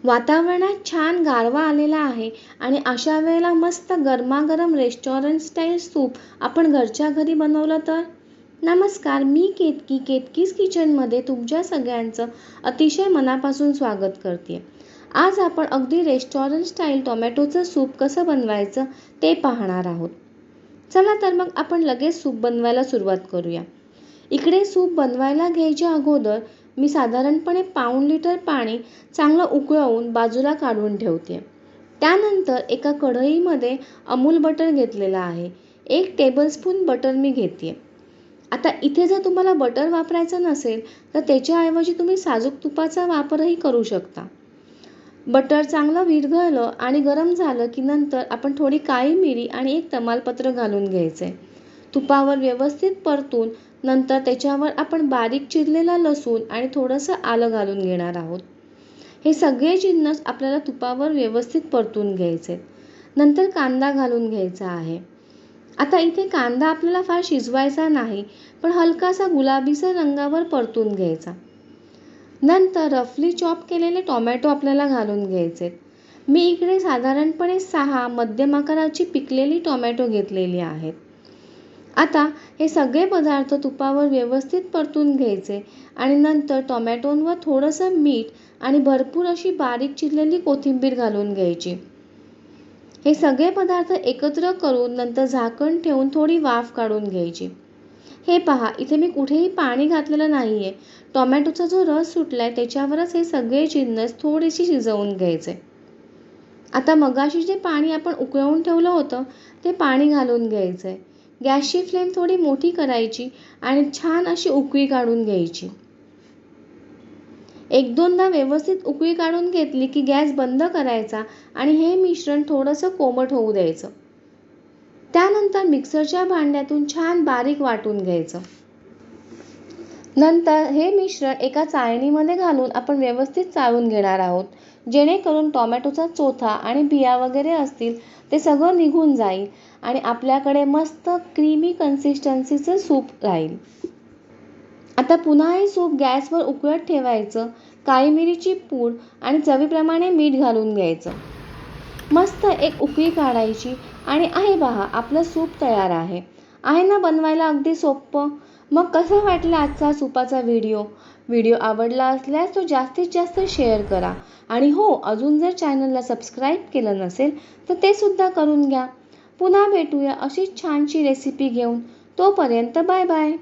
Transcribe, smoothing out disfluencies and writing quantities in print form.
वातावरणात छान गारवा आलेला आहे आणि अशा वेळेला मस्त गरमागरम रेस्टॉरंट स्टाईल सूप आपण घरच्या घरी बनवलं तर. नमस्कार, मी केतकी केतकीज किचनमध्ये तुमच्या सगळ्यांचं अतिशय मनापासून स्वागत करते. आज आपण अगदी रेस्टॉरंट स्टाईल टोमॅटोचं सूप कसं बनवायचं ते पाहणार आहोत. चला तर मग आपण लगेच सूप बनवायला सुरुवात करूया. इकडे सूप बनवायला घ्यायच्या अगोदर मी साधारणपणे पाऊण लिटर पाणी चांगलं उकळवून बाजूला काढून ठेवते. त्यानंतर एका कढईमध्ये अमूल बटर घेतलेला आहे. 1 टेबलस्पून बटर मी घेते. आता इथे जर तुम्हाला बटर वापरायचं नसेल तर त्याच्याऐवजी तुम्ही साजूक तुपाचा वापरही करू शकता. बटर चांगलं विरघळलं आणि गरम झालं की नंतर आपण थोडी काळी मिरी आणि 1 तमालपत्र घालून घ्यायचे. तुपावर व्यवस्थित परतून नंतर त्याच्यावर आपण बारीक चिरलेला लसूण आणि थोडंसं आलं घालून घेणार आहोत. हे सगळे जिन्नस आपल्याला तुपावर व्यवस्थित परतून घ्यायचे. नंतर कांदा घालून घ्यायचा आहे. आता इथे कांदा आपल्याला फार शिजवायचा नाही, पण हलकासा गुलाबीसर रंगावर परतून घ्यायचा. नंतर रफली चॉप केलेले टोमॅटो आपल्याला घालून घ्यायचे. मी इकडे साधारणपणे 6 मध्यम आकाराची पिकलेली टोमॅटो घेतलेली आहेत. आता हे सगळे पदार्थ तुपावर व्यवस्थित परतून घ्यायचे आणि नंतर टोमॅटोंवर थोडंसं मीठ आणि भरपूर अशी बारीक चिरलेली कोथिंबीर घालून घ्यायची. हे सगळे पदार्थ एकत्र करून नंतर झाकण ठेवून थोडी वाफ काढून घ्यायची. हे पहा, इथे मी कुठेही पाणी घातलेलं नाही आहे. टोमॅटोचा जो रस सुटलाय त्याच्यावरच हे सगळे जिन्नस थोडेसे शिजवून घ्यायचे. आता मगाशी जे पाणी आपण उकळवून ठेवलं होतं ते पाणी घालून घ्यायचं. गॅसची फ्लेम थोडी मोठी करायची आणि छान अशी उकळी काढून घ्यायची. 1-2दा व्यवस्थित उकळी काढून घेतली की गॅस बंद करायचा आणि हे मिश्रण थोडंसं कोमट होऊ द्यायचं. त्यानंतर मिक्सरच्या भांड्यातून छान बारीक वाटून घ्यायचं. नंतर हे मिश्रण एका चाळणीमध्ये घालून आपण व्यवस्थित चाळून घेणार आहोत, जेणेकरून टोमॅटोचा चोथा आणि बिया वगैरे असतील ते सगळं निघून जाईल आणि आपल्याकडे मस्त क्रीमी कन्सिस्टन्सीचं सूप राहील. आता पुन्हा हे सूप गॅसवर उकळत ठेवायचं. काळी मिरीची पूड आणि चवीप्रमाणे मीठ घालून घ्यायचं. मस्त एक उकळी काढायची आणि आहे पहा, आपलं सूप तयार आहे. आहे ना बनवायला अगदी सोपं. मग कसं वाटलं आजचा सूपाचा व्हिडिओ आवडला असल्यास तो जास्तीत जास्त शेअर करा आणि हो, अजून जर चॅनलला सबस्क्राईब केलं नसेल तर ते सुद्धा करून घ्या. पुन्हा भेटूया अशीच छानशी रेसिपी घेऊन. तोपर्यंत बाय बाय.